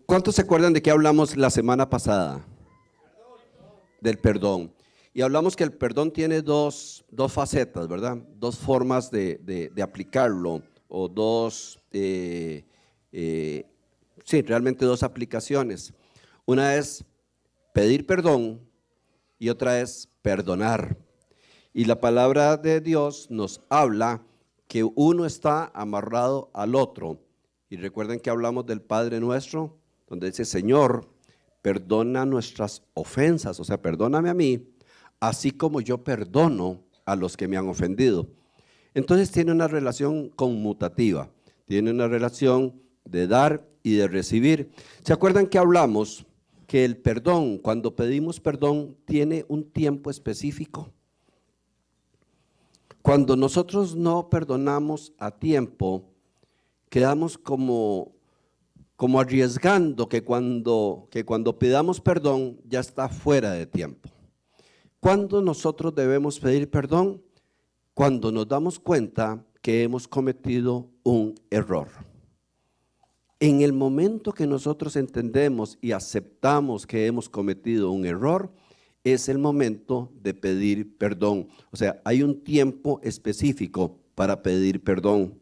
¿Cuántos se acuerdan de qué hablamos la semana pasada? Del perdón. Y hablamos que el perdón tiene dos facetas, ¿verdad? Dos formas de aplicarlo, o sí, realmente dos aplicaciones. Una es pedir perdón y otra es perdonar. Y la palabra de Dios nos habla que uno está amarrado al otro. Y recuerden que hablamos del Padre Nuestro, donde dice: Señor, perdona nuestras ofensas, o sea, perdóname a mí, así como yo perdono a los que me han ofendido. Entonces tiene una relación conmutativa, tiene una relación de dar y de recibir. ¿Se acuerdan que hablamos que el perdón, cuando pedimos perdón, tiene un tiempo específico? Cuando nosotros no perdonamos a tiempo, quedamos como arriesgando que cuando pidamos perdón ya está fuera de tiempo. ¿Cuándo nosotros debemos pedir perdón? Cuando nos damos cuenta que hemos cometido un error. En el momento que nosotros entendemos y aceptamos que hemos cometido un error, es el momento de pedir perdón. O sea, hay un tiempo específico para pedir perdón.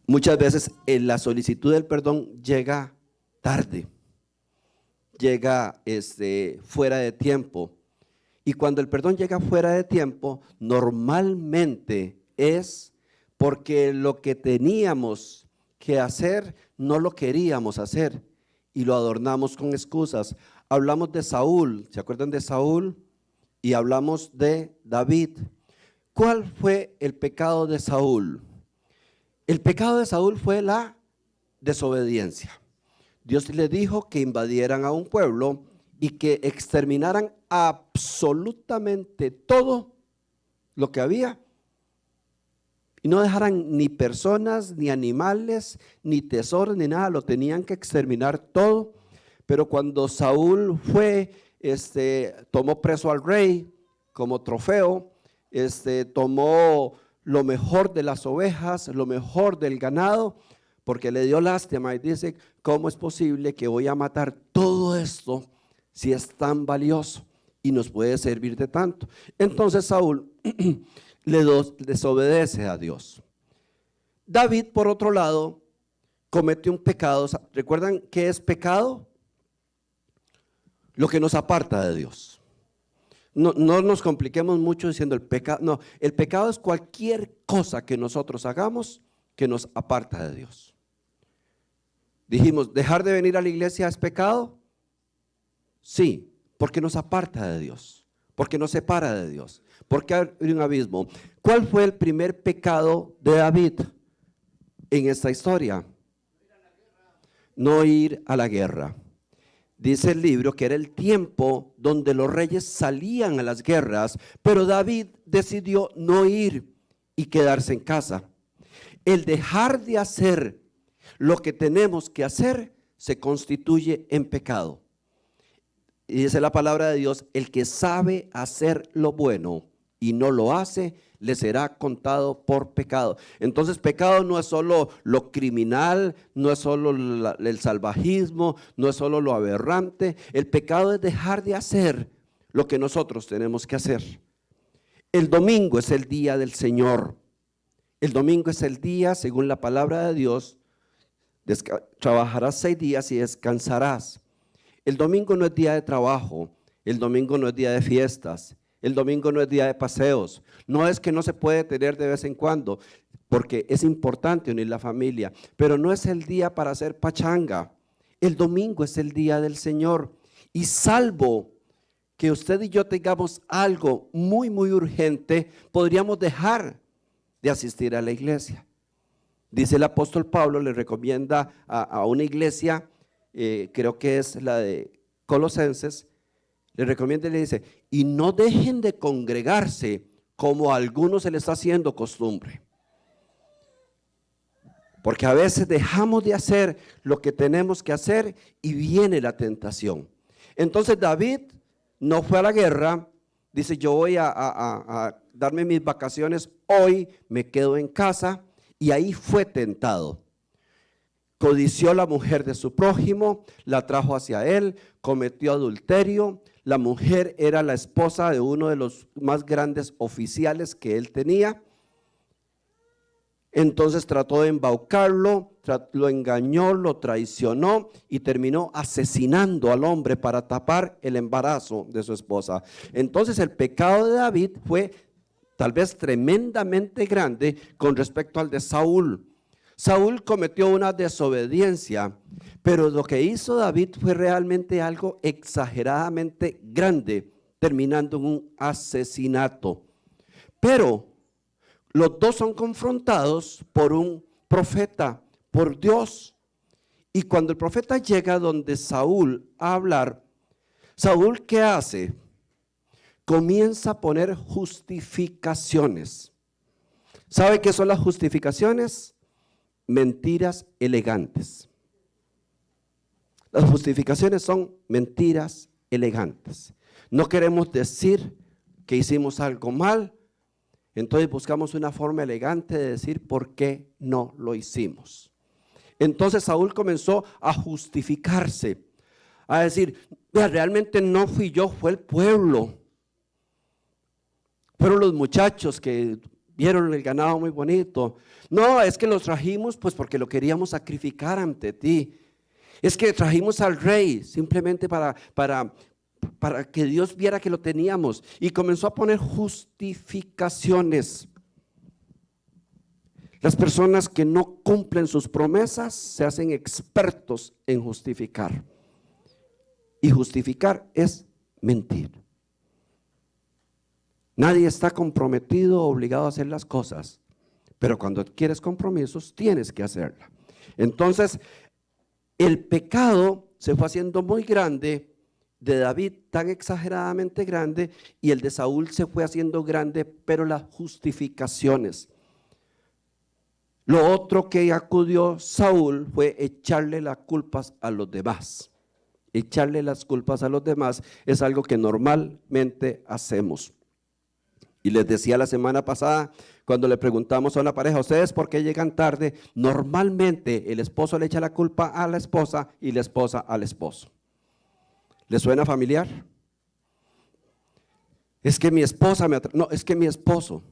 Muchas veces la solicitud del perdón llega tarde, llega fuera de tiempo. Y cuando el perdón llega fuera de tiempo, normalmente es porque lo que teníamos que hacer no lo queríamos hacer y lo adornamos con excusas. Hablamos de Saúl, ¿se acuerdan de Saúl? Y hablamos de David. ¿Cuál fue el pecado de Saúl? El pecado de Saúl fue la desobediencia. Dios le dijo que invadieran a un pueblo y que exterminaran absolutamente todo lo que había y no dejaran ni personas, ni animales, ni tesoros, ni nada, lo tenían que exterminar todo. Pero cuando Saúl fue, tomó preso al rey como trofeo, tomó lo mejor de las ovejas, lo mejor del ganado, porque le dio lástima y dice: ¿cómo es posible que voy a matar todo esto si es tan valioso y nos puede servir de tanto? Entonces Saúl le desobedece a Dios. David, por otro lado, comete un pecado. ¿Recuerdan qué es pecado? Lo que nos aparta de Dios. No nos compliquemos mucho diciendo el pecado. No, el pecado es cualquier cosa que nosotros hagamos que nos aparta de Dios. Dijimos, ¿dejar de venir a la iglesia es pecado? Sí, porque nos aparta de Dios, porque nos separa de Dios, porque hay un abismo. ¿Cuál fue el primer pecado de David en esta historia? No ir a la guerra. Dice el libro que era el tiempo donde los reyes salían a las guerras, pero David decidió no ir y quedarse en casa. El dejar de hacer lo que tenemos que hacer se constituye en pecado. Y dice la palabra de Dios: el que sabe hacer lo bueno y no lo hace, le será contado por pecado. Entonces pecado no es solo lo criminal, no es solo el salvajismo, no es solo lo aberrante. El pecado es dejar de hacer lo que nosotros tenemos que hacer. El domingo es el día del Señor. El domingo es el día, según la palabra de Dios, trabajarás 6 días y descansarás. El domingo no es día de trabajo, el domingo no es día de fiestas, el domingo no es día de paseos. No es que no se puede tener de vez en cuando, porque es importante unir la familia, pero no es el día para hacer pachanga. El domingo es el día del Señor. Y salvo que usted y yo tengamos algo muy, muy urgente, podríamos dejar de asistir a la iglesia. Dice el apóstol Pablo, le recomienda a una iglesia, creo que es la de Colosenses, le recomienda y le dice: y no dejen de congregarse como a algunos se les está haciendo costumbre. Porque a veces dejamos de hacer lo que tenemos que hacer y viene la tentación. Entonces David no fue a la guerra, dice: yo voy a darme mis vacaciones hoy, me quedo en casa, y ahí fue tentado. codició la mujer de su prójimo, la trajo hacia él, cometió adulterio. La mujer era la esposa de uno de los más grandes oficiales que él tenía. Entonces trató de embaucarlo, lo engañó, lo traicionó y terminó asesinando al hombre para tapar el embarazo de su esposa. Entonces el pecado de David fue tal vez tremendamente grande con respecto al de Saúl. Saúl cometió una desobediencia, pero lo que hizo David fue realmente algo exageradamente grande, terminando en un asesinato. Pero los dos son confrontados por un profeta, por Dios. Y cuando el profeta llega donde Saúl a hablar, Saúl, ¿qué hace? Comienza a poner justificaciones. ¿Sabe qué son las justificaciones? Mentiras elegantes. Las justificaciones son mentiras elegantes. No queremos decir que hicimos algo mal, entonces buscamos una forma elegante de decir por qué no lo hicimos. Entonces Saúl comenzó a justificarse, a decir, realmente no fui yo, fue el pueblo. Fueron los muchachos que vieron el ganado muy bonito. No, es que los trajimos pues porque lo queríamos sacrificar ante ti. Es que trajimos al rey simplemente para que Dios viera que lo teníamos. Y comenzó a poner justificaciones. Las personas que no cumplen sus promesas se hacen expertos en justificar. Y justificar es mentir. Nadie está comprometido o obligado a hacer las cosas, pero cuando adquieres compromisos tienes que hacerla. Entonces, el pecado se fue haciendo muy grande, de David tan exageradamente grande, y el de Saúl se fue haciendo grande, pero las justificaciones. Lo otro que acudió Saúl fue echarle las culpas a los demás. Echarle las culpas a los demás es algo que normalmente hacemos. Y les decía la semana pasada, cuando le preguntamos a una pareja, ¿ustedes por qué llegan tarde? Normalmente el esposo le echa la culpa a la esposa y la esposa al esposo. ¿Le suena familiar? Es que mi esposa no, es que mi esposo.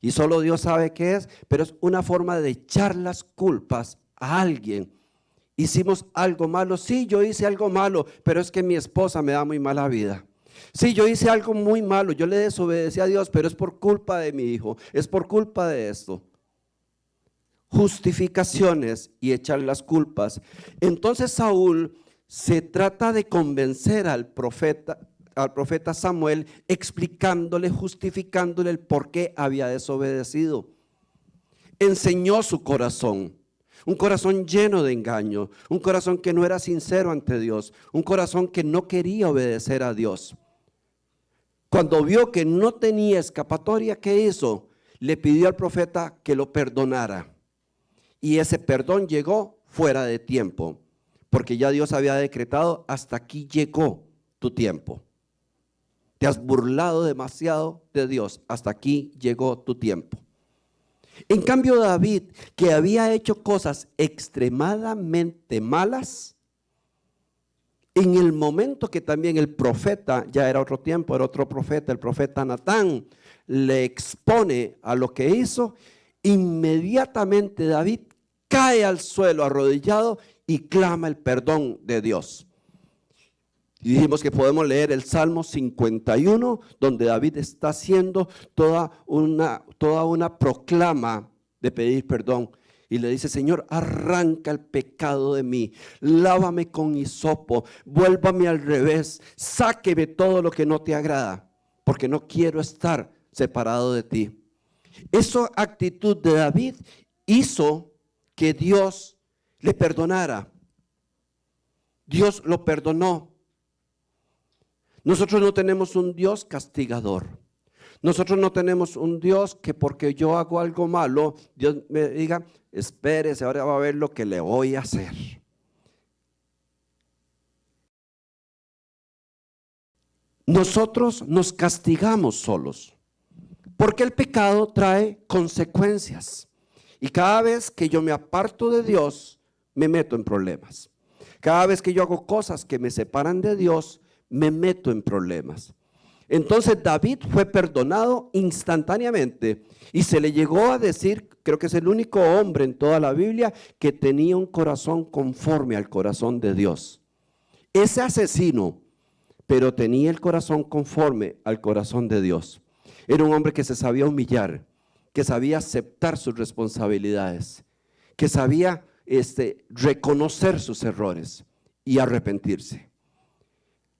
Y solo Dios sabe qué es, pero es una forma de echar las culpas a alguien. Hicimos algo malo, sí, yo hice algo malo, pero es que mi esposa me da muy mala vida. Sí, yo hice algo muy malo, yo le desobedecí a Dios, pero es por culpa de mi hijo, es por culpa de esto. Justificaciones y echar las culpas. Entonces Saúl se trata de convencer al profeta Samuel, explicándole, justificándole el por qué había desobedecido. Enseñó su corazón. Un corazón lleno de engaño, un corazón que no era sincero ante Dios, un corazón que no quería obedecer a Dios. Cuando vio que no tenía escapatoria, ¿qué hizo? Le pidió al profeta que lo perdonara. Y ese perdón llegó fuera de tiempo, porque ya Dios había decretado, hasta aquí llegó tu tiempo. Te has burlado demasiado de Dios, hasta aquí llegó tu tiempo. En cambio David, que había hecho cosas extremadamente malas, en el momento que también el profeta, ya era otro tiempo, era otro profeta, el profeta Natán, le expone a lo que hizo, inmediatamente David cae al suelo arrodillado y clama el perdón de Dios. Y dijimos que podemos leer el Salmo 51, donde David está haciendo toda una proclama de pedir perdón. Y le dice, Señor, arranca el pecado de mí, lávame con hisopo, vuélvame al revés, sáqueme todo lo que no te agrada, porque no quiero estar separado de ti. Esa actitud de David hizo que Dios le perdonara. Dios lo perdonó. Nosotros no tenemos un Dios castigador. Nosotros no tenemos un Dios que porque yo hago algo malo, Dios me diga, espérese, ahora va a ver lo que le voy a hacer. Nosotros nos castigamos solos, porque el pecado trae consecuencias. Y cada vez que yo me aparto de Dios, me meto en problemas. Cada vez que yo hago cosas que me separan de Dios, me meto en problemas. Entonces David fue perdonado instantáneamente y se le llegó a decir, creo que es el único hombre en toda la Biblia que tenía un corazón conforme al corazón de Dios. Ese asesino, pero tenía el corazón conforme al corazón de Dios. Era un hombre que se sabía humillar, que sabía aceptar sus responsabilidades, que sabía reconocer sus errores y arrepentirse.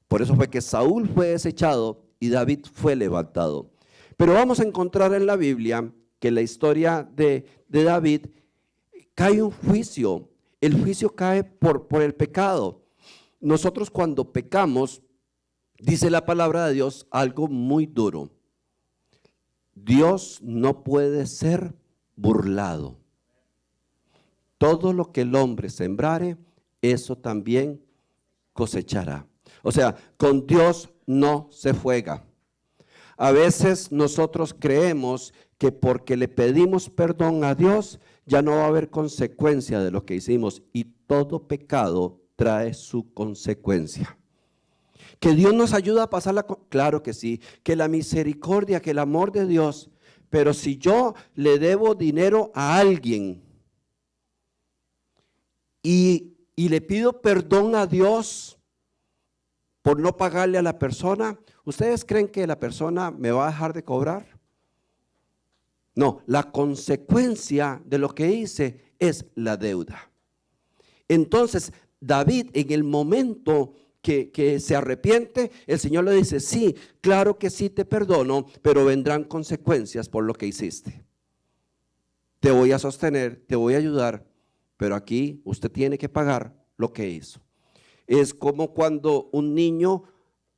Por eso fue que Saúl fue desechado y David fue levantado. Pero vamos a encontrar en la Biblia que en la historia de David cae un juicio. El juicio cae por el pecado. Nosotros cuando pecamos, dice la palabra de Dios algo muy duro. Dios no puede ser burlado. Todo lo que el hombre sembrare, eso también cosechará. O sea, con Dios no se juega. A veces nosotros creemos que porque le pedimos perdón a Dios, ya no va a haber consecuencia de lo que hicimos, y todo pecado trae su consecuencia. Que Dios nos ayuda a pasarla, claro que sí, que la misericordia, que el amor de Dios, pero si yo le debo dinero a alguien y le pido perdón a Dios por no pagarle a la persona, ¿ustedes creen que la persona me va a dejar de cobrar? No, la consecuencia de lo que hice es la deuda. Entonces, David, en el momento que se arrepiente, el Señor le dice, sí, claro que sí te perdono, pero vendrán consecuencias por lo que hiciste. Te voy a sostener, te voy a ayudar, pero aquí usted tiene que pagar lo que hizo. Es como cuando un niño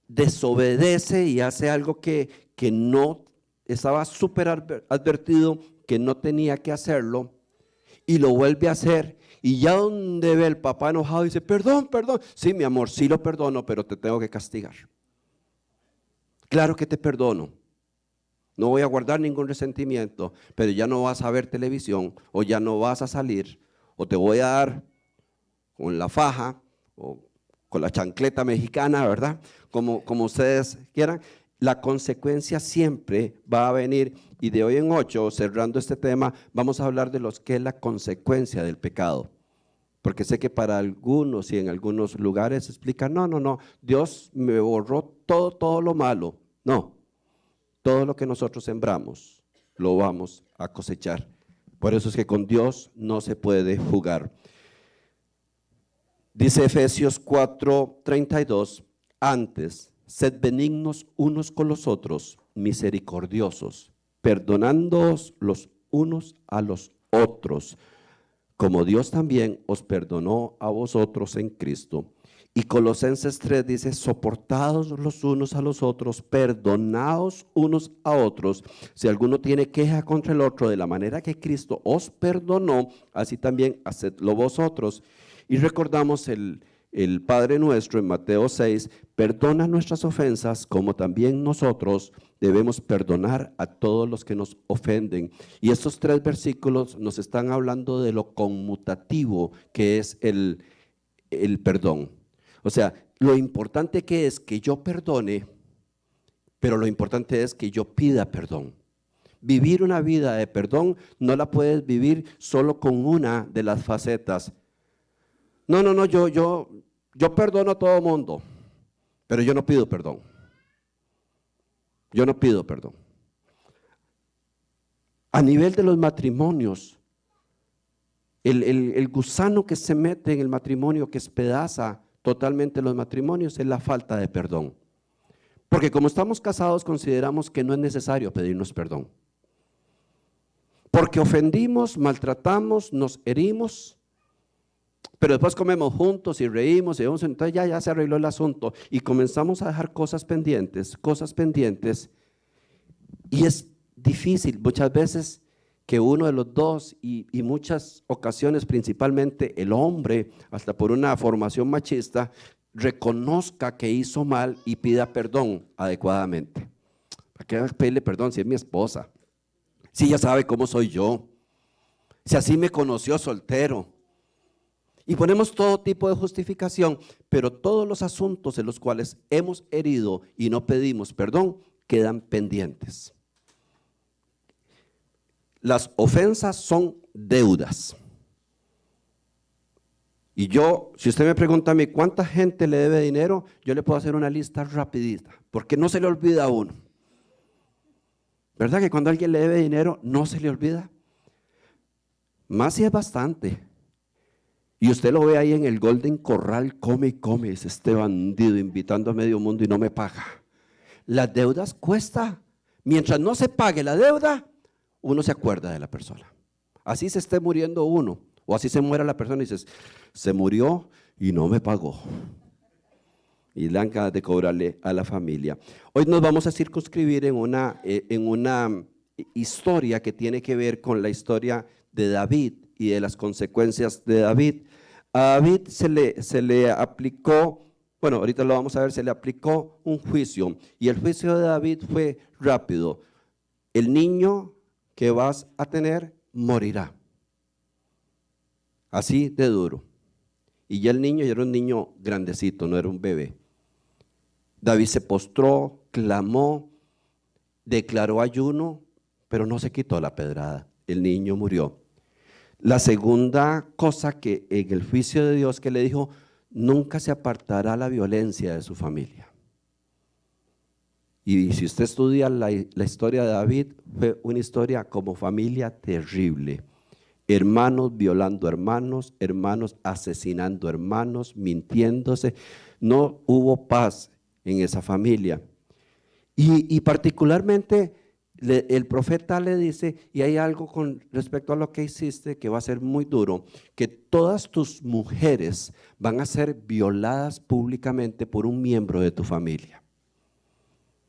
desobedece y hace algo que no estaba súper advertido, que no tenía que hacerlo, y lo vuelve a hacer. Y ya donde ve el papá enojado, dice, perdón, sí mi amor, sí lo perdono, pero te tengo que castigar. Claro que te perdono, no voy a guardar ningún resentimiento, pero ya no vas a ver televisión, o ya no vas a salir, o te voy a dar con la faja, o con la chancleta mexicana, ¿verdad? Como ustedes quieran. La consecuencia siempre va a venir, y de hoy en 8, cerrando este tema, vamos a hablar de lo que es la consecuencia del pecado. Porque sé que para algunos y en algunos lugares explican, no, Dios me borró todo lo malo. No, todo lo que nosotros sembramos lo vamos a cosechar. Por eso es que con Dios no se puede jugar. Dice Efesios 4:32, antes, sed benignos unos con los otros, misericordiosos, perdonándoos los unos a los otros, como Dios también os perdonó a vosotros en Cristo. Y Colosenses 3 dice, soportados los unos a los otros, perdonaos unos a otros. Si alguno tiene queja contra el otro, de la manera que Cristo os perdonó, así también hacedlo vosotros. Y recordamos el Padre Nuestro en Mateo 6, perdona nuestras ofensas como también nosotros debemos perdonar a todos los que nos ofenden. Y estos 3 versículos nos están hablando de lo conmutativo que es el perdón. O sea, lo importante que es que yo perdone, pero lo importante es que yo pida perdón. Vivir una vida de perdón no la puedes vivir solo con una de las facetas. No, yo perdono a todo mundo, pero yo no pido perdón. Yo no pido perdón. A nivel de los matrimonios, el gusano que se mete en el matrimonio, que espedaza totalmente los matrimonios, es la falta de perdón. Porque como estamos casados, consideramos que no es necesario pedirnos perdón. Porque ofendimos, maltratamos, nos herimos, pero después comemos juntos y reímos, entonces ya se arregló el asunto, y comenzamos a dejar cosas pendientes, y es difícil muchas veces que uno de los dos, y muchas ocasiones principalmente el hombre, hasta por una formación machista, reconozca que hizo mal y pida perdón adecuadamente. ¿Para qué pedirle perdón si es mi esposa? Si ella sabe cómo soy yo, si así me conoció soltero. Y ponemos todo tipo de justificación, pero todos los asuntos en los cuales hemos herido y no pedimos perdón quedan pendientes. Las ofensas son deudas. Y yo, si usted me pregunta a mí cuánta gente le debe dinero, yo le puedo hacer una lista rapidita, porque no se le olvida a uno. ¿Verdad que cuando alguien le debe dinero no se le olvida? Más si es bastante. Y usted lo ve ahí en el Golden Corral, come y come, es este bandido invitando a medio mundo y no me paga. Las deudas cuesta. Mientras no se pague la deuda, uno se acuerda de la persona. Así se esté muriendo uno, o así se muera la persona y dices, se murió y no me pagó. Y le dan ganas de cobrarle a la familia. Hoy nos vamos a circunscribir en una historia que tiene que ver con la historia de David y de las consecuencias de David. A David se le aplicó, bueno, ahorita lo vamos a ver, se le aplicó un juicio. Y el juicio de David fue rápido. El niño que vas a tener morirá. Así de duro. Y ya el niño ya era un niño grandecito, no era un bebé. David se postró, clamó, declaró ayuno, pero no se quitó la pedrada. El niño murió. La segunda cosa que en el juicio de Dios que le dijo, nunca se apartará la violencia de su familia. Y si usted estudia la historia de David, fue una historia como familia terrible. Hermanos violando hermanos, hermanos asesinando hermanos, mintiéndose. No hubo paz en esa familia. Y particularmente el profeta le dice, y hay algo con respecto a lo que hiciste que va a ser muy duro, que todas tus mujeres van a ser violadas públicamente por un miembro de tu familia.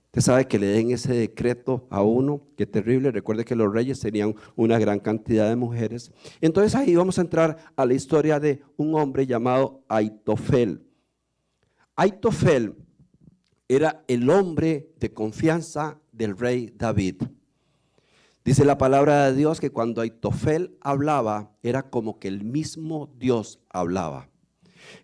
Usted sabe que le den ese decreto a uno, qué terrible. Recuerde que los reyes tenían una gran cantidad de mujeres. Entonces ahí vamos a entrar a la historia de un hombre llamado Aitofel. Aitofel era el hombre de confianza del rey David. Dice la palabra de Dios que cuando Aitofel hablaba, era como que el mismo Dios hablaba.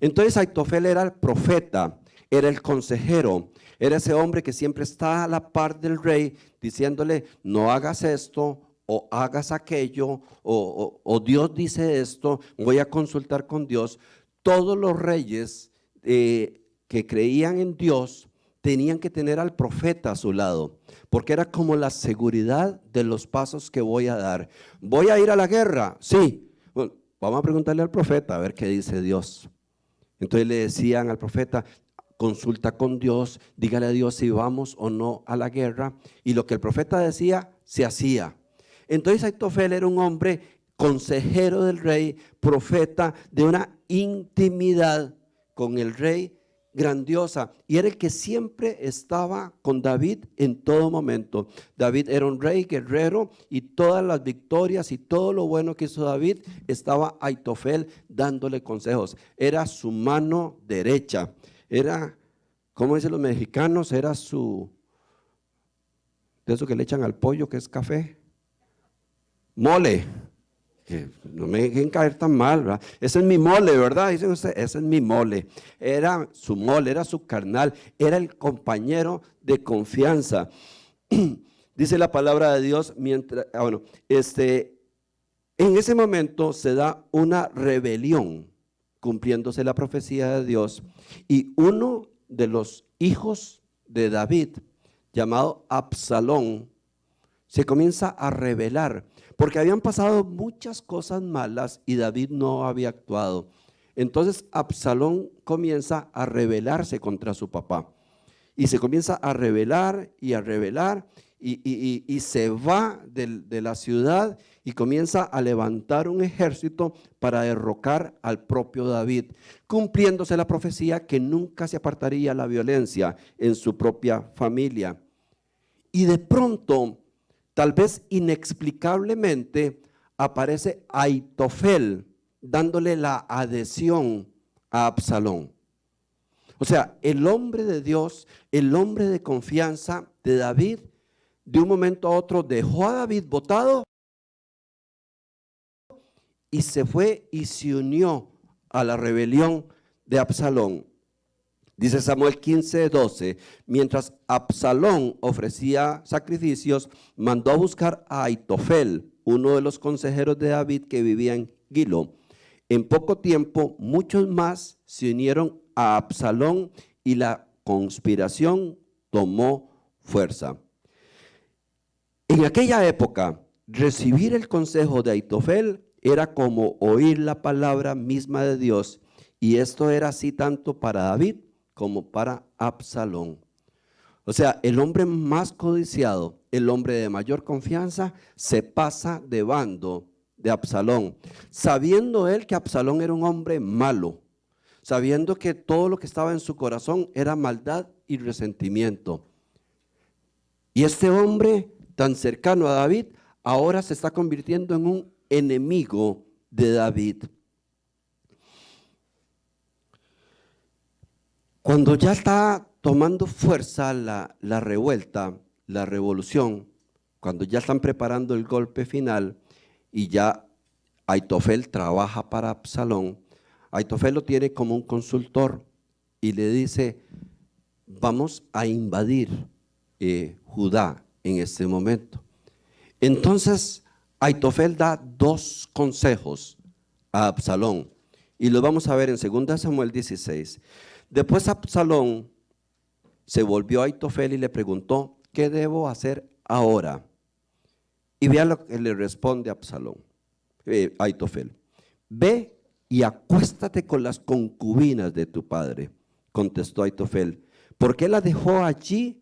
Entonces Aitofel era el profeta, era el consejero, era ese hombre que siempre está a la par del rey, diciéndole, no hagas esto, o hagas aquello, o Dios dice esto, voy a consultar con Dios. Todos los reyes que creían en Dios, tenían que tener al profeta a su lado, porque era como la seguridad de los pasos que voy a dar. ¿Voy a ir a la guerra? Sí. Bueno, vamos a preguntarle al profeta a ver qué dice Dios. Entonces le decían al profeta, consulta con Dios, dígale a Dios si vamos o no a la guerra. Y lo que el profeta decía, se hacía. Entonces Aitofel era un hombre consejero del rey, profeta de una intimidad con el rey grandiosa, y era el que siempre estaba con David en todo momento. David era un rey guerrero y todas las victorias y todo lo bueno que hizo David, estaba Aitofel dándole consejos. Era su mano derecha, era, ¿cómo dicen los mexicanos? Era su, de eso que le echan al pollo, que es café, mole. Que no me dejen caer tan mal, ¿verdad? Ese es mi mole, ¿verdad? Dicen ustedes, ese es mi mole. Era su mole, era su carnal, era el compañero de confianza. Dice la palabra de Dios, mientras, en ese momento se da una rebelión, cumpliéndose la profecía de Dios, y uno de los hijos de David, llamado Absalón, se comienza a rebelar, porque habían pasado muchas cosas malas y David no había actuado. Entonces Absalón comienza a rebelarse contra su papá. Y se comienza a rebelar y a rebelar y se va de la ciudad y comienza a levantar un ejército para derrocar al propio David, cumpliéndose la profecía que nunca se apartaría la violencia en su propia familia. Y de pronto, tal vez inexplicablemente, aparece Aitofel dándole la adhesión a Absalón. O sea, el hombre de Dios, el hombre de confianza de David, de un momento a otro dejó a David botado y se fue y se unió a la rebelión de Absalón. Dice Samuel 15:12, mientras Absalón ofrecía sacrificios, mandó a buscar a Aitofel, uno de los consejeros de David que vivía en Gilo. En poco tiempo, muchos más se unieron a Absalón y la conspiración tomó fuerza. En aquella época, recibir el consejo de Aitofel era como oír la palabra misma de Dios, y esto era así tanto para David como para Absalón. O sea, el hombre más codiciado, el hombre de mayor confianza, se pasa de bando de Absalón, sabiendo él que Absalón era un hombre malo, sabiendo que todo lo que estaba en su corazón era maldad y resentimiento. Y este hombre tan cercano a David ahora se está convirtiendo en un enemigo de David. Cuando ya está tomando fuerza la revuelta, la revolución, cuando ya están preparando el golpe final y ya Aitofel trabaja para Absalón, Aitofel lo tiene como un consultor y le dice, vamos a invadir Judá en este momento. Entonces Aitofel da dos consejos a Absalón y los vamos a ver en 2 Samuel 16. Después Absalón se volvió a Aitofel y le preguntó, ¿qué debo hacer ahora? Y vea lo que le responde Absalón, Aitofel. Ve y acuéstate con las concubinas de tu padre, contestó Aitofel, porque él las dejó allí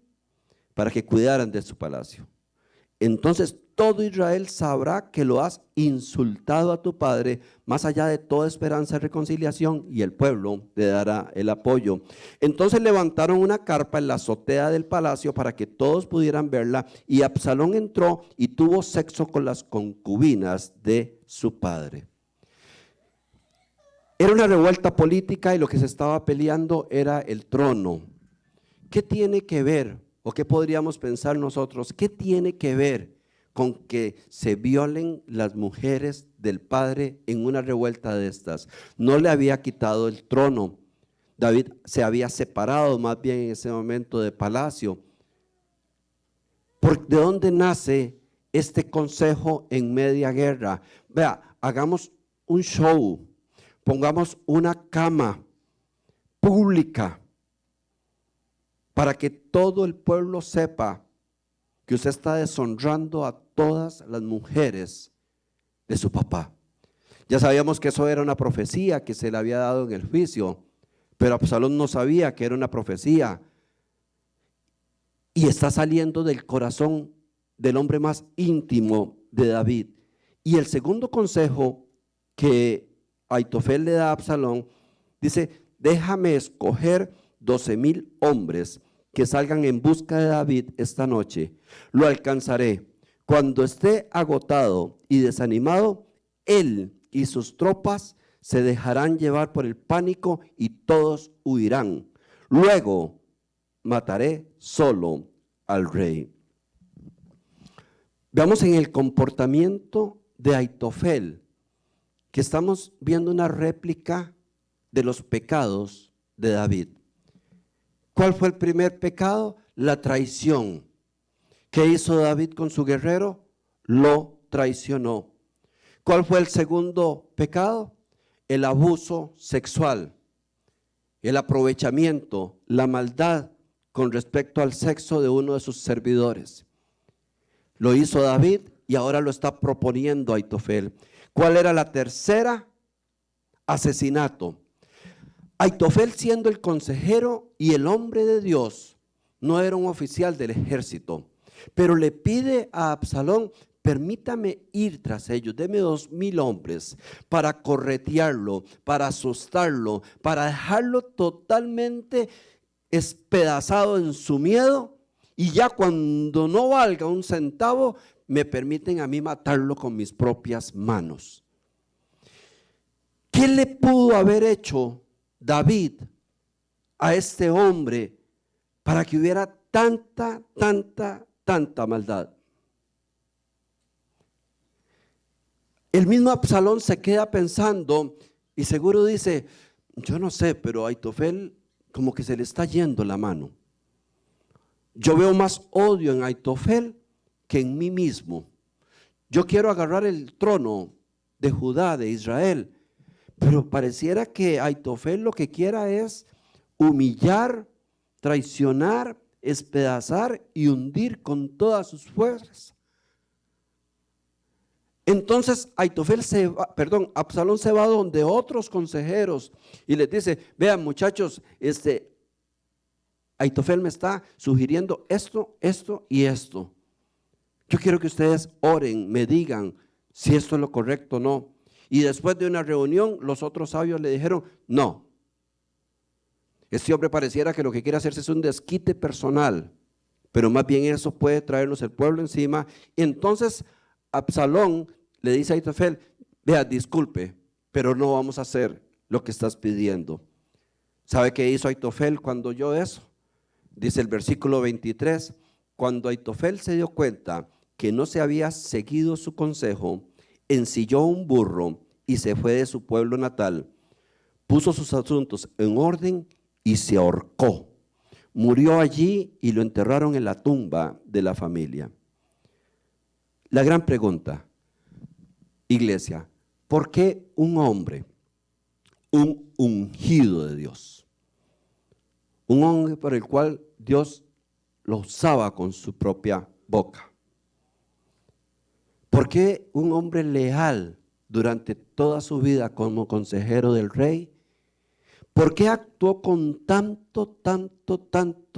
para que cuidaran de su palacio. Entonces todo Israel sabrá que lo has insultado a tu padre, más allá de toda esperanza de reconciliación, y el pueblo le dará el apoyo. Entonces levantaron una carpa en la azotea del palacio para que todos pudieran verla, y Absalón entró y tuvo sexo con las concubinas de su padre. Era una revuelta política y lo que se estaba peleando era el trono. ¿Qué tiene que ver, o qué podríamos pensar nosotros, qué tiene que ver con que se violen las mujeres del padre en una revuelta de estas? No le había quitado el trono. David se había separado más bien en ese momento de palacio. ¿De dónde nace este consejo en media guerra? Vea, hagamos un show, pongamos una cama pública para que todo el pueblo sepa que usted está deshonrando a todas las mujeres de su papá. Ya sabíamos que eso era una profecía que se le había dado en el juicio, pero Absalón no sabía que era una profecía. Y está saliendo del corazón del hombre más íntimo de David. Y el segundo consejo que Aitofel le da a Absalón, dice, déjame escoger 12,000 hombres que salgan en busca de David esta noche. Lo alcanzaré. Cuando esté agotado y desanimado, él y sus tropas se dejarán llevar por el pánico y todos huirán. Luego mataré solo al rey. Veamos en el comportamiento de Aitofel que estamos viendo una réplica de los pecados de David. ¿Cuál fue el primer pecado? La traición. ¿Qué hizo David con su guerrero? Lo traicionó. ¿Cuál fue el segundo pecado? El abuso sexual, el aprovechamiento, la maldad con respecto al sexo de uno de sus servidores. Lo hizo David y ahora lo está proponiendo Aitofel. ¿Cuál era la tercera? Asesinato. Aitofel, siendo el consejero y el hombre de Dios, no era un oficial del ejército, pero le pide a Absalón, permítame ir tras ellos, deme 2,000 hombres para corretearlo, para asustarlo, para dejarlo totalmente despedazado en su miedo, y ya cuando no valga un centavo, me permiten a mí matarlo con mis propias manos. ¿Qué le pudo haber hecho David a este hombre para que hubiera tanta maldad? El mismo Absalón se queda pensando, Y seguro dice, yo no sé, pero a Aitofel como que se le está yendo la mano. Yo veo más odio en Aitofel que en mí mismo. Yo quiero agarrar el trono de Judá, de Israel, pero pareciera que Aitofel lo que quiera es humillar, traicionar, despedazar y hundir con todas sus fuerzas. Entonces Absalón se va donde otros consejeros y les dice, vean muchachos, Aitofel me está sugiriendo esto, esto y esto. Yo quiero que ustedes oren, me digan si esto es lo correcto o no. Y después de una reunión, los otros sabios le dijeron, no. Este hombre pareciera que lo que quiere hacerse es un desquite personal, pero más bien eso puede traernos el pueblo encima. Y entonces Absalón le dice a Aitofel, vea, disculpe, pero no vamos a hacer lo que estás pidiendo. ¿Sabe qué hizo Aitofel cuando oyó eso? Dice el versículo 23, cuando Aitofel se dio cuenta que no se había seguido su consejo, ensilló un burro y se fue de su pueblo natal, puso sus asuntos en orden y se ahorcó. Murió allí y lo enterraron en la tumba de la familia. La gran pregunta, iglesia, ¿por qué un hombre, un ungido de Dios, un hombre por el cual Dios lo usaba con su propia boca? ¿Por qué un hombre leal durante toda su vida como consejero del rey? ¿Por qué actuó con tanto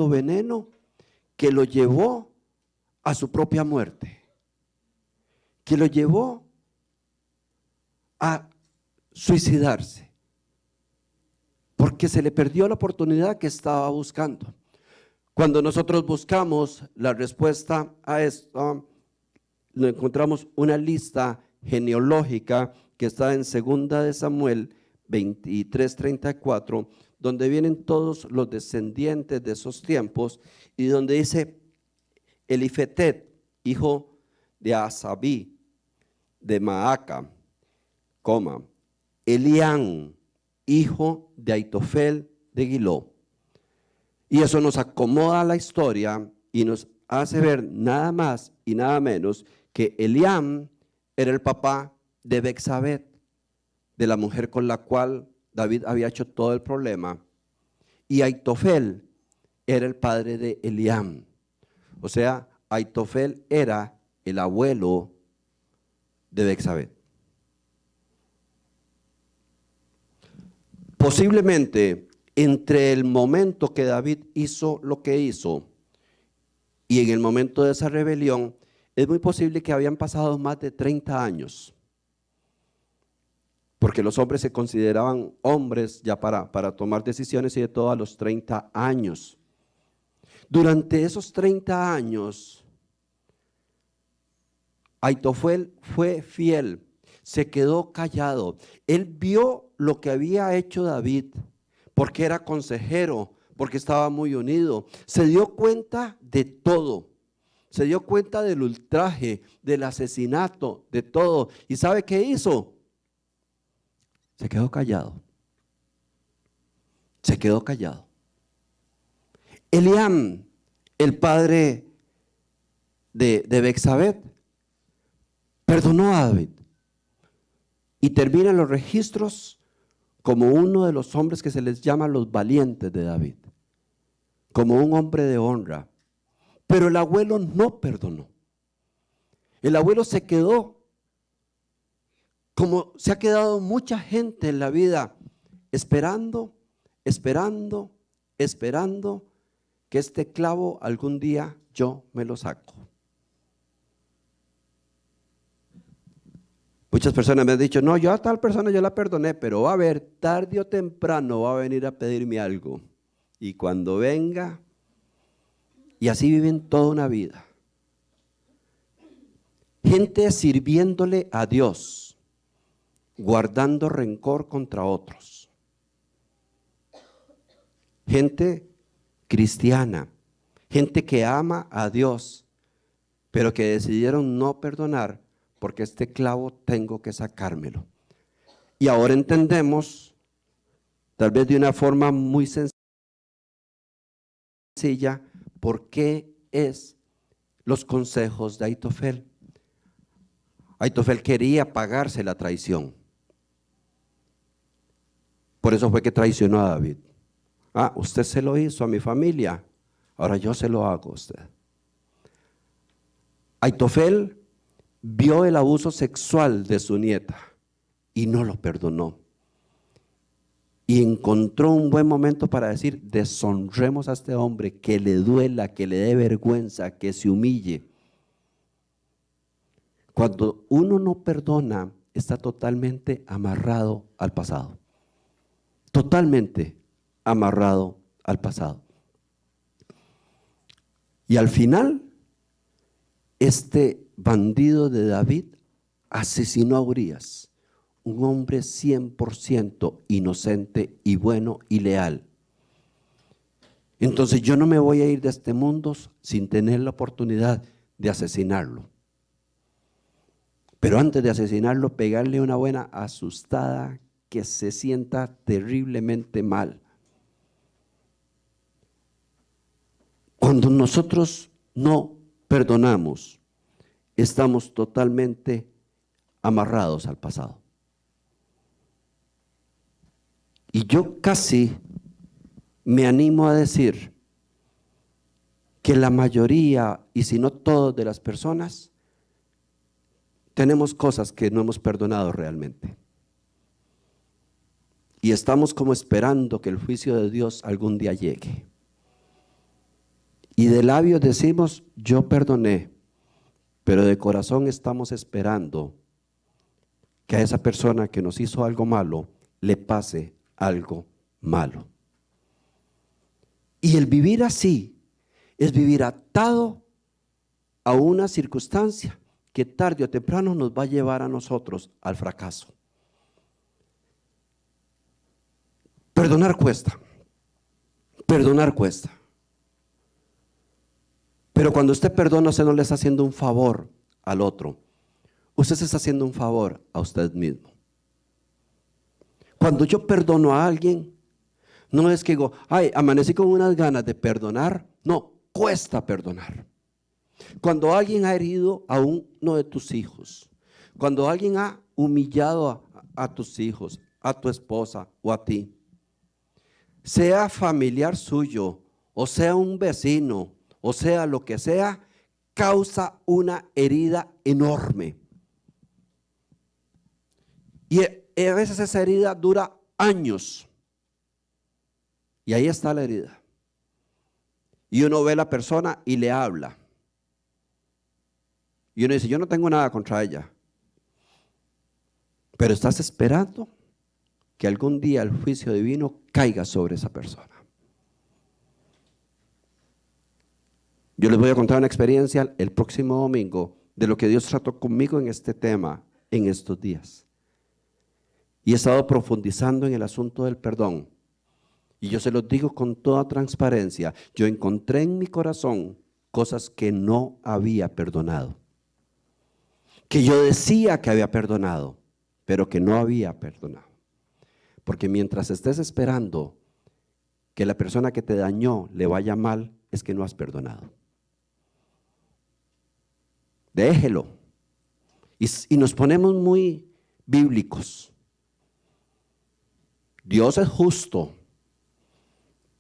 veneno que lo llevó a su propia muerte? Que lo llevó a suicidarse. Porque se le perdió la oportunidad que estaba buscando. Cuando nosotros buscamos la respuesta a esto, encontramos una lista genealógica que está en 2 de Samuel 23:34, donde vienen todos los descendientes de esos tiempos y donde dice Elifetet, hijo de Asabí, de Maaca, Elián, hijo de Aitofel de Giló. Y eso nos acomoda la historia y nos hace ver nada más y nada menos que Eliam era el papá de Betsabé, de la mujer con la cual David había hecho todo el problema, y Aitofel era el padre de Eliam. O sea, Aitofel era el abuelo de Betsabé. Posiblemente entre el momento que David hizo lo que hizo y en el momento de esa rebelión, es muy posible que habían pasado más de 30 años. Porque los hombres se consideraban hombres ya para tomar decisiones y de todo a los 30 años. Durante esos 30 años, Aitofel fue fiel, se quedó callado. Él vio lo que había hecho David, porque era consejero, porque estaba muy unido. Se dio cuenta de todo. Se dio cuenta del ultraje, del asesinato, de todo. ¿Y sabe qué hizo? Se quedó callado. Se quedó callado. Eliam, el padre de Betsabé, perdonó a David y termina en los registros como uno de los hombres que se les llama los valientes de David, como un hombre de honra. Pero el abuelo no perdonó. El abuelo se quedó como se ha quedado mucha gente en la vida, esperando que este clavo algún día yo me lo saco. Muchas personas me han dicho, no, yo a tal persona yo la perdoné, pero va a ver, tarde o temprano va a venir a pedirme algo. Y cuando venga, y así viven toda una vida. Gente sirviéndole a Dios, guardando rencor contra otros. Gente cristiana, gente que ama a Dios, pero que decidieron no perdonar porque este clavo tengo que sacármelo. Y ahora entendemos, tal vez de una forma muy sencilla, por qué es los consejos de Ahitofel. Ahitofel quería pagarse la traición. Por eso fue que traicionó a David. Ah, usted se lo hizo a mi familia, ahora yo se lo hago a usted. Ahitofel vio el abuso sexual de su nieta y no lo perdonó. Y encontró un buen momento para decir: deshonremos a este hombre, que le duela, que le dé vergüenza, que se humille. Cuando uno no perdona, está totalmente amarrado al pasado. Totalmente amarrado al pasado. Y al final, este bandido de David asesinó a Urías, un hombre 100% inocente y bueno y leal. Entonces yo no me voy a ir de este mundo sin tener la oportunidad de asesinarlo. Pero antes de asesinarlo, pegarle una buena asustada que se sienta terriblemente mal. Cuando nosotros no perdonamos, estamos totalmente amarrados al pasado. Y yo casi me animo a decir que la mayoría, y si no todas de las personas, tenemos cosas que no hemos perdonado realmente. Y estamos como esperando que el juicio de Dios algún día llegue. Y de labios decimos: yo perdoné, pero de corazón estamos esperando que a esa persona que nos hizo algo malo le pase algo malo. Y el vivir así es vivir atado a una circunstancia que tarde o temprano nos va a llevar a nosotros al fracaso. Perdonar cuesta. Perdonar cuesta. Pero cuando usted perdona, usted no le está haciendo un favor al otro. Usted se está haciendo un favor a usted mismo. Cuando yo perdono a alguien, no es que digo: ay, amanecí con unas ganas de perdonar. No, cuesta perdonar. Cuando alguien ha herido a uno de tus hijos, cuando alguien ha humillado a tus hijos, a tu esposa o a ti, sea familiar suyo, o sea un vecino, o sea lo que sea, causa una herida enorme. Y a veces esa herida dura años. Y ahí está la herida. Y uno ve a la persona y le habla. Y uno dice: yo no tengo nada contra ella. Pero estás esperando que algún día el juicio divino caiga sobre esa persona. Yo les voy a contar una experiencia el próximo domingo de lo que Dios trató conmigo en este tema en estos días. Y he estado profundizando en el asunto del perdón. Y yo se los digo con toda transparencia: yo encontré en mi corazón cosas que no había perdonado. Que yo decía que había perdonado, pero que no había perdonado. Porque mientras estés esperando que la persona que te dañó le vaya mal, es que no has perdonado. Déjelo. Y nos ponemos muy bíblicos. Dios es justo.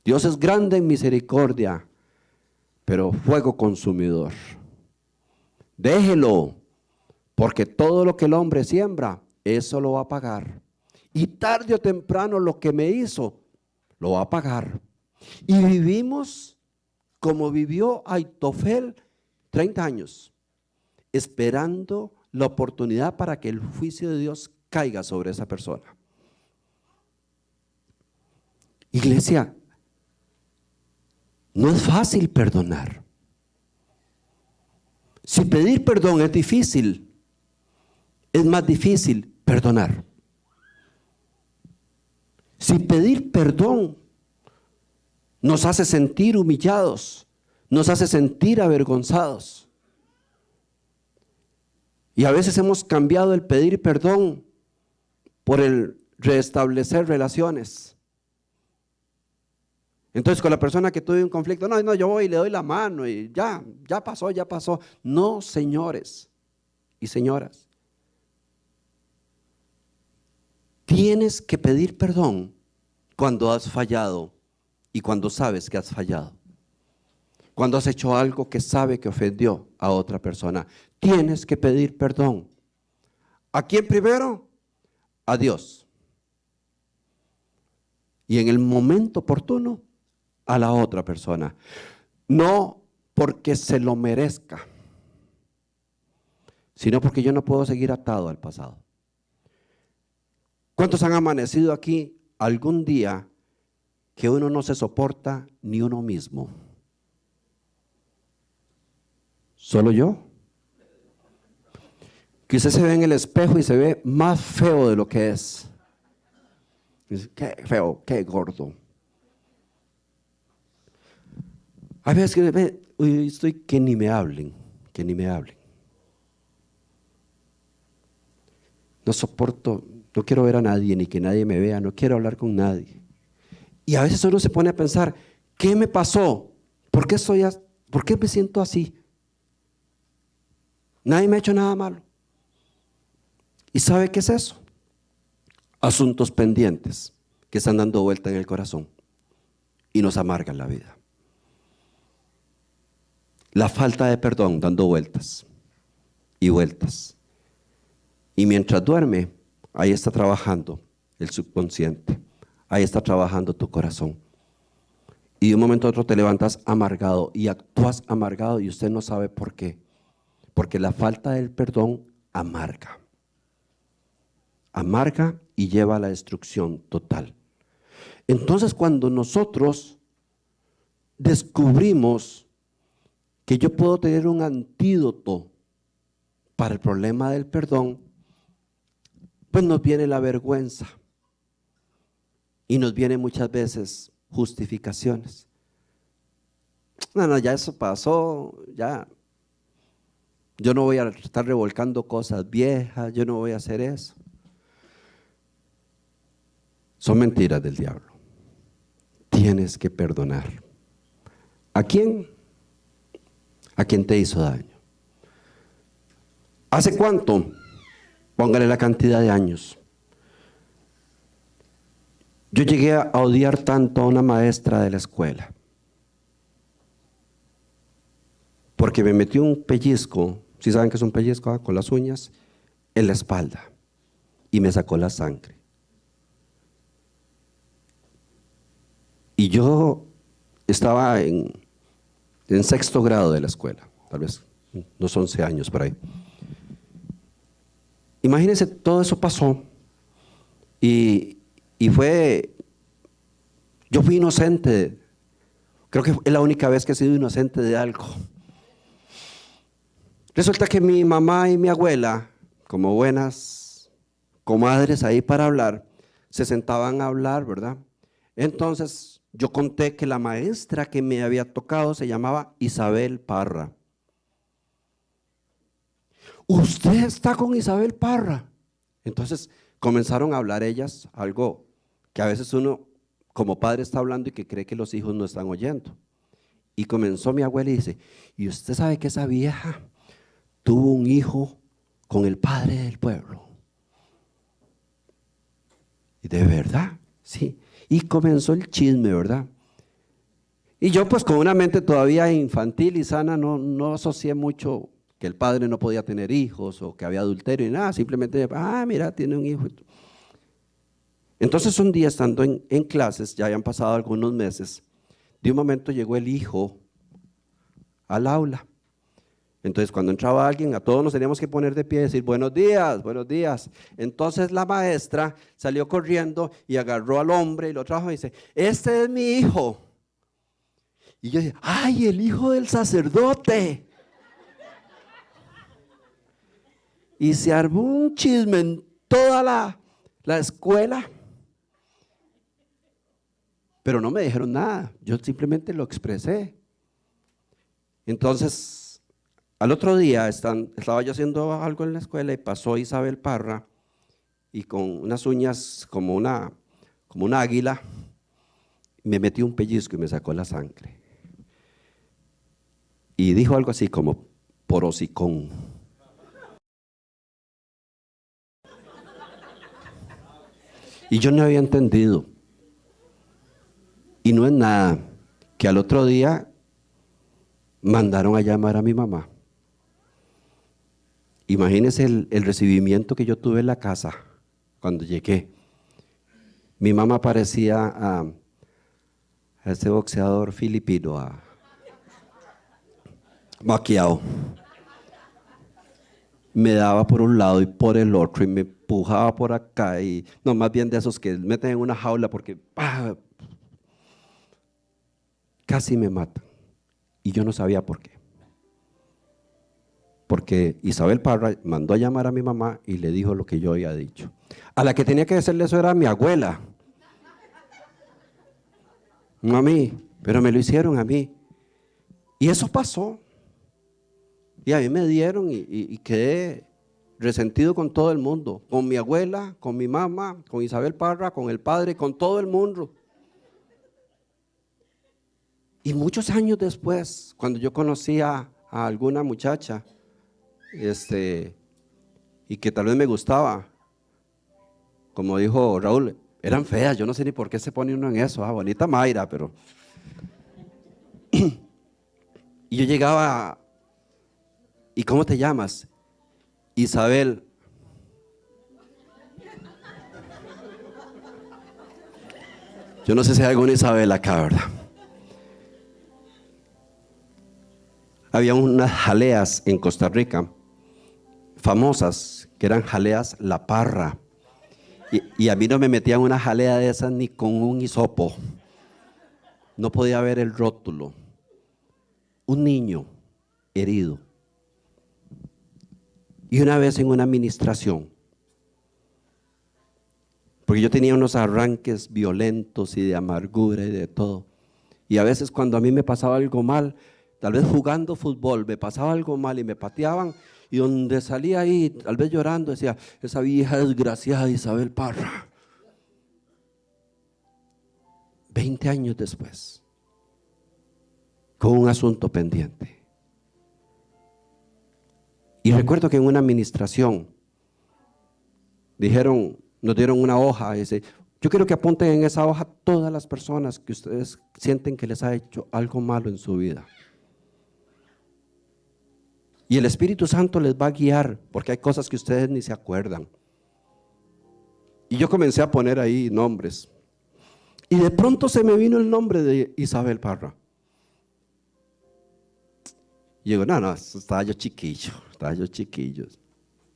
Dios es grande en misericordia, pero fuego consumidor. Déjelo, porque todo lo que el hombre siembra, eso lo va a pagar. Y tarde o temprano lo que me hizo, lo va a pagar. Y vivimos como vivió Ahitofel 30 años, esperando la oportunidad para que el juicio de Dios caiga sobre esa persona. Iglesia, no es fácil perdonar. Si pedir perdón es difícil, es más difícil perdonar. Si pedir perdón nos hace sentir humillados, nos hace sentir avergonzados. Y a veces hemos cambiado el pedir perdón por el restablecer relaciones. Entonces, con la persona que tuve un conflicto, no, yo voy y le doy la mano y ya pasó, ya pasó. No, señores y señoras. Tienes que pedir perdón cuando has fallado y cuando sabes que has fallado. Cuando has hecho algo que sabe que ofendió a otra persona. Tienes que pedir perdón. ¿A quién primero? A Dios. Y en el momento oportuno, a la otra persona. No porque se lo merezca, sino porque yo no puedo seguir atado al pasado. ¿Cuántos han amanecido aquí algún día que uno no se soporta ni uno mismo? ¿Solo yo? Que usted se ve en el espejo y se ve más feo de lo que es. Dice, qué feo, qué gordo. A veces que ve, estoy que ni me hablen, que ni me hablen. No soporto, no quiero ver a nadie, ni que nadie me vea, no quiero hablar con nadie. Y a veces uno se pone a pensar, ¿qué me pasó? ¿Por qué me siento así? Nadie me ha hecho nada malo. ¿Y sabe qué es eso? Asuntos pendientes que están dando vuelta en el corazón y nos amargan la vida. La falta de perdón dando vueltas y vueltas. Y mientras duerme, ahí está trabajando el subconsciente, ahí está trabajando tu corazón. Y de un momento a otro te levantas amargado y actúas amargado y usted no sabe por qué. Porque la falta del perdón amarga. Amarga y lleva a la destrucción total. Entonces, cuando nosotros descubrimos que yo puedo tener un antídoto para el problema del perdón, pues nos viene la vergüenza y nos vienen muchas veces justificaciones. No, ya eso pasó, ya. Yo no voy a estar revolcando cosas viejas, yo no voy a hacer eso. Son mentiras del diablo. Tienes que perdonar. ¿A quién? A quien te hizo daño. ¿Hace cuánto? Póngale la cantidad de años. Yo llegué a odiar tanto a una maestra de la escuela porque me metió un pellizco, si saben que es un pellizco, con las uñas, en la espalda y me sacó la sangre. Y yo estaba en sexto grado de la escuela, tal vez unos 11 años por ahí. Imagínense, todo eso pasó y yo fui inocente, creo que es la única vez que he sido inocente de algo. Resulta que mi mamá y mi abuela, como buenas comadres ahí para hablar, se sentaban a hablar, ¿verdad? Entonces yo conté que la maestra que me había tocado se llamaba Isabel Parra. ¿Usted está con Isabel Parra? Entonces comenzaron a hablar ellas algo que a veces uno como padre está hablando y que cree que los hijos no están oyendo. Y comenzó mi abuela y dice, ¿y usted sabe que esa vieja tuvo un hijo con el padre del pueblo? Y de verdad, sí. Y comenzó el chisme, ¿verdad? Y yo pues con una mente todavía infantil y sana no asocié mucho que el padre no podía tener hijos o que había adulterio y nada, simplemente, mira, tiene un hijo. Entonces un día estando en clases, ya habían pasado algunos meses, de un momento llegó el hijo al aula. Entonces cuando entraba alguien, a todos nos teníamos que poner de pie y decir buenos días, buenos días. Entonces la maestra salió corriendo y agarró al hombre y lo trajo y dice, este es mi hijo. Y yo dije, ¡ay, el hijo del sacerdote! Y se armó un chisme en toda la escuela. Pero no me dijeron nada, yo simplemente lo expresé. Entonces, al otro día estaba yo haciendo algo en la escuela y pasó Isabel Parra y con unas uñas como una águila, me metió un pellizco y me sacó la sangre. Y dijo algo así como por hocicón. Y yo no había entendido. Y no es nada que al otro día mandaron a llamar a mi mamá. Imagínense el recibimiento que yo tuve en la casa cuando llegué. Mi mamá parecía a ese boxeador filipino, a Pacquiao. Me daba por un lado y por el otro y me empujaba por acá y no, más bien de esos que meten en una jaula porque casi me matan. Y yo no sabía por qué. Porque Isabel Parra mandó a llamar a mi mamá y le dijo lo que yo había dicho. A la que tenía que decirle eso era mi abuela. No a mí, pero me lo hicieron a mí. Y eso pasó. Y a mí me dieron y quedé resentido con todo el mundo. Con mi abuela, con mi mamá, con Isabel Parra, con el padre, con todo el mundo. Y muchos años después, cuando yo conocí a alguna muchacha, y que tal vez me gustaba, como dijo Raúl, eran feas, yo no sé ni por qué se pone uno en eso, bonita Mayra, pero... Y yo llegaba, ¿y cómo te llamas? Isabel. Yo no sé si hay alguna Isabel acá, ¿verdad? Había unas jaleas en Costa Rica, famosas, que eran jaleas La Parra. Y a mí no me metían una jalea de esas ni con un hisopo. No podía ver el rótulo. Un niño herido. Y una vez en una administración, porque yo tenía unos arranques violentos y de amargura y de todo. Y a veces cuando a mí me pasaba algo mal, tal vez jugando fútbol, me pasaba algo mal y me pateaban, y donde salía ahí, tal vez llorando, decía, esa vieja desgraciada Isabel Parra. 20 años después, con un asunto pendiente. Y recuerdo que en una administración nos dieron una hoja y dice, yo quiero que apunten en esa hoja todas las personas que ustedes sienten que les ha hecho algo malo en su vida. Y el Espíritu Santo les va a guiar, porque hay cosas que ustedes ni se acuerdan. Y yo comencé a poner ahí nombres. Y de pronto se me vino el nombre de Isabel Parra. Y digo, no, estaba yo chiquillo.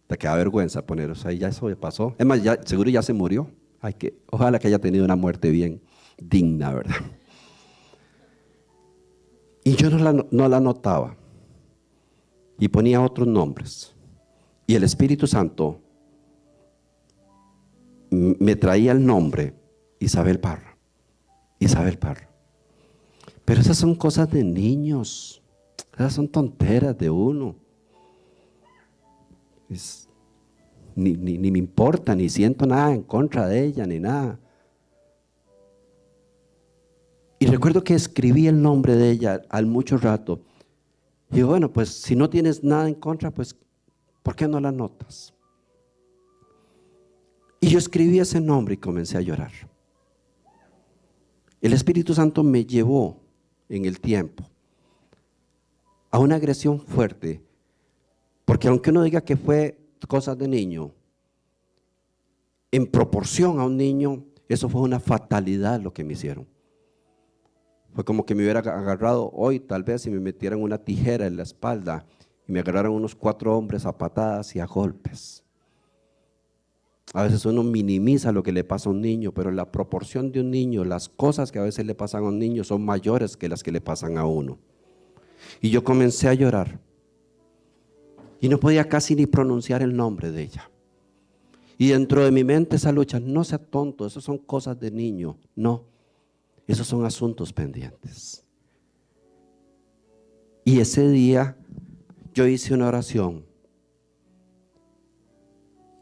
Te queda vergüenza poner, o sea, ya eso pasó. Es más, ya, seguro ya se murió. Ojalá que haya tenido una muerte bien digna, ¿verdad? Y yo no la notaba. Y ponía otros nombres. Y el Espíritu Santo me traía el nombre Isabel Parra. Isabel Parra. Pero esas son cosas de niños. Esas son tonteras de uno. Ni me importa, ni siento nada en contra de ella, ni nada. Y recuerdo que escribí el nombre de ella al mucho rato. Y bueno, pues si no tienes nada en contra, pues ¿por qué no la anotas? Y yo escribí ese nombre y comencé a llorar. El Espíritu Santo me llevó en el tiempo a una agresión fuerte, porque aunque uno diga que fue cosas de niño, en proporción a un niño, eso fue una fatalidad lo que me hicieron. Fue como que me hubiera agarrado hoy, tal vez, si me metieran una tijera en la espalda y me agarraran unos 4 hombres a patadas y a golpes. A veces uno minimiza lo que le pasa a un niño, pero la proporción de un niño, las cosas que a veces le pasan a un niño son mayores que las que le pasan a uno. Y yo comencé a llorar y no podía casi ni pronunciar el nombre de ella. Y dentro de mi mente esa lucha, no sea tonto, eso son cosas de niño, no, esos son asuntos pendientes. Y ese día yo hice una oración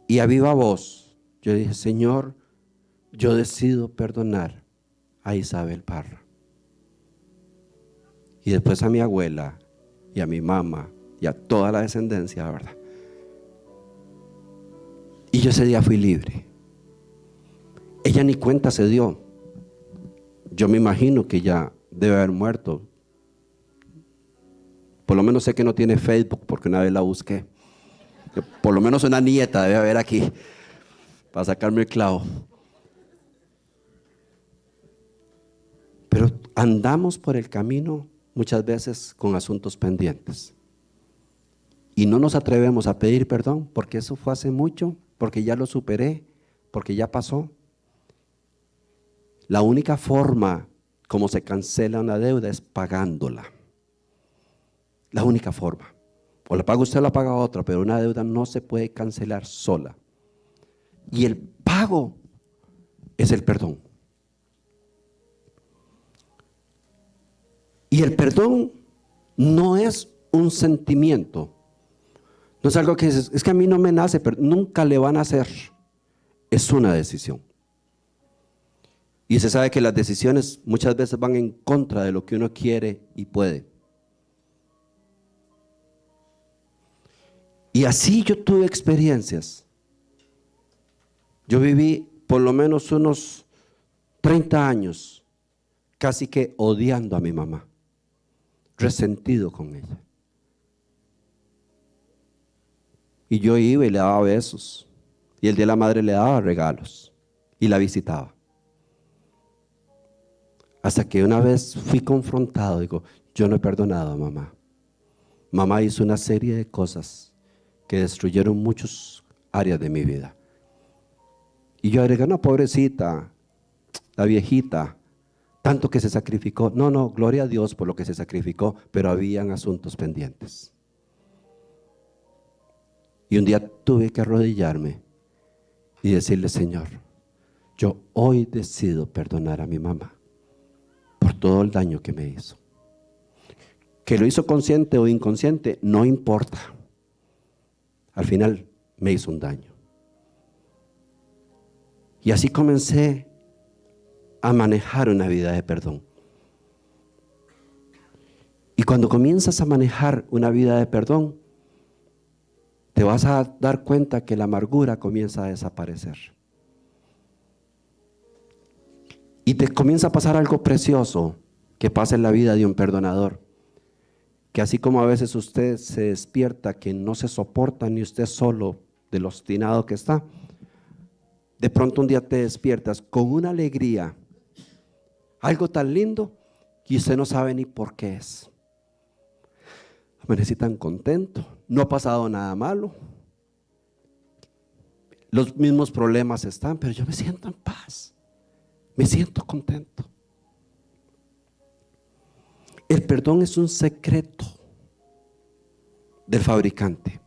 y a viva voz, yo dije, Señor, yo decido perdonar a Isabel Parra. Y después a mi abuela y a mi mamá y a toda la descendencia, ¿verdad? Y yo ese día fui libre. Ella ni cuenta se dio. Yo me imagino que ya debe haber muerto. Por lo menos sé que no tiene Facebook porque una vez la busqué. Por lo menos una nieta debe haber aquí para sacarme el clavo. Pero andamos por el camino muchas veces con asuntos pendientes. Y no nos atrevemos a pedir perdón porque eso fue hace mucho, porque ya lo superé, porque ya pasó. La única forma como se cancela una deuda es pagándola. La única forma. O la paga usted o la paga otra, pero una deuda no se puede cancelar sola. Y el pago es el perdón. Y el perdón no es un sentimiento. No es algo que dices, es que a mí no me nace, pero nunca le van a hacer. Es una decisión. Y se sabe que las decisiones muchas veces van en contra de lo que uno quiere y puede. Y así yo tuve experiencias. Yo viví por lo menos unos 30 años casi que odiando a mi mamá, resentido con ella. Y yo iba y le daba besos, y el día de la madre le daba regalos, y la visitaba. Hasta que una vez fui confrontado, digo, yo no he perdonado a mamá. Mamá hizo una serie de cosas que destruyeron muchas áreas de mi vida. Y yo agregué, no, pobrecita, la viejita, tanto que se sacrificó. No, gloria a Dios por lo que se sacrificó, pero habían asuntos pendientes. Y un día tuve que arrodillarme y decirle, Señor, yo hoy decido perdonar a mi mamá por todo el daño que me hizo. Que lo hizo consciente o inconsciente, no importa. Al final me hizo un daño. Y así comencé a manejar una vida de perdón. Y cuando comienzas a manejar una vida de perdón, te vas a dar cuenta que la amargura comienza a desaparecer. Y te comienza a pasar algo precioso que pasa en la vida de un perdonador. Que así como a veces usted se despierta que no se soporta ni usted solo de lo obstinado que está, de pronto un día te despiertas con una alegría, algo tan lindo y usted no sabe ni por qué es. Amanecí tan contento, no ha pasado nada malo, los mismos problemas están, pero yo me siento en paz, me siento contento. El perdón es un secreto del fabricante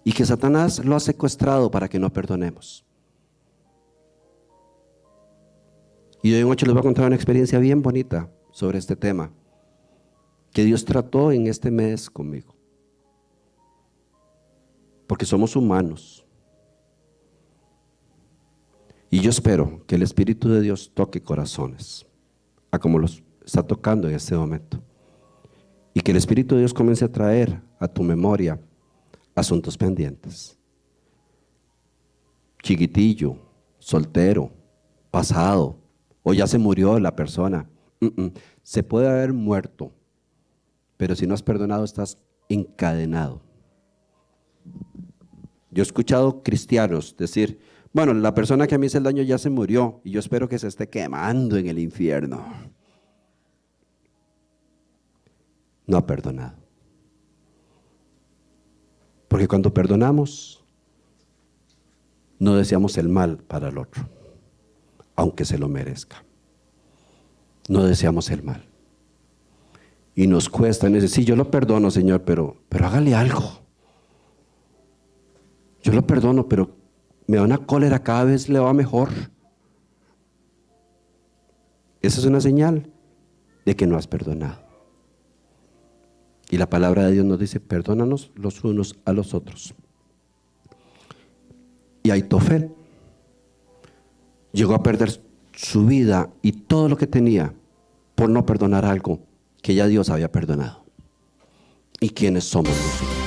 y que Satanás lo ha secuestrado para que no perdonemos. Y hoy en noche les voy a contar una experiencia bien bonita sobre este tema que Dios trató en este mes conmigo. Porque somos humanos. Y yo espero que el Espíritu de Dios toque corazones, a como los está tocando en este momento. Y que el Espíritu de Dios comience a traer a tu memoria asuntos pendientes. Chiquitillo, soltero, pasado, o ya se murió la persona. Se puede haber muerto, pero si no has perdonado estás encadenado. Yo he escuchado cristianos decir, bueno, la persona que a mí hizo el daño ya se murió y yo espero que se esté quemando en el infierno. No ha perdonado. Porque cuando perdonamos, no deseamos el mal para el otro, aunque se lo merezca. No deseamos el mal. Y nos cuesta, sí, yo lo perdono, Señor, pero hágale algo. Yo lo perdono, pero me da una cólera, cada vez le va mejor. Esa es una señal de que no has perdonado. Y la palabra de Dios nos dice, perdónanos los unos a los otros. Y Aitofel llegó a perder su vida y todo lo que tenía por no perdonar algo que ya Dios había perdonado. ¿Y quiénes somos nosotros?